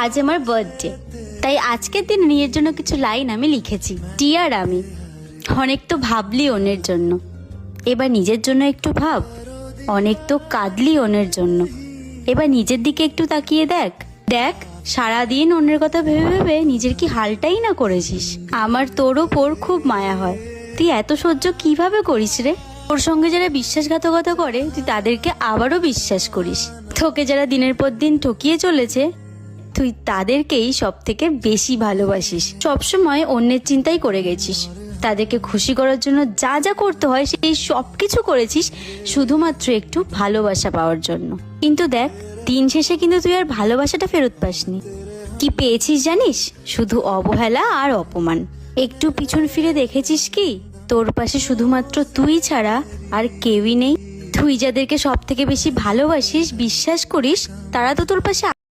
আজ আমার বার্থডে, তাই আজকের দিন নিজের জন্য কিছু লাইন আমি লিখেছি। ডিয়ার আমি, অনেক তো ভাবলি অন্যের জন্য, এবার নিজের জন্য একটু ভাব। অনেক তো কাঁদলি অন্যের জন্য, এবার নিজের দিকে একটু তাকিয়ে দেখ। দেখ সারাদিন অন্যের কথা ভেবে ভেবে নিজের কি হালটাই না করেছিস। আমার তোর ওপর খুব মায়া হয়, তুই এত সহ্য কিভাবে করিস রে? ওর সঙ্গে যারা বিশ্বাসঘাতকতা করে তুই তাদেরকে আবারও বিশ্বাস করিস। তোকে যারা দিনের পর দিন ঠকিয়ে চলেছে তুই তাদেরকেই সব থেকে বেশি ভালোবাসিস। সবসময় অন্যের চিন্তাই করে গেছিস, তাদেরকে খুশি করার জন্য যা যা করতে হয় সেই সব কিছু করেছিস শুধুমাত্র একটু ভালোবাসা পাওয়ার জন্য। কিন্তু দেখ দিন শেষে কিন্তু তুই আর ভালোবাসাটা ফেরত পাসনি। কি পেয়েছিস জানিস? শুধু অবহেলা আর অপমান। একটু পিছন ফিরে দেখেছিস কি তোর পাশে শুধুমাত্র তুই ছাড়া আর কেউই নেই? তুই যাদেরকে সব থেকে বেশি ভালোবাসিস, বিশ্বাস করিস, তারা তো তোর পাশে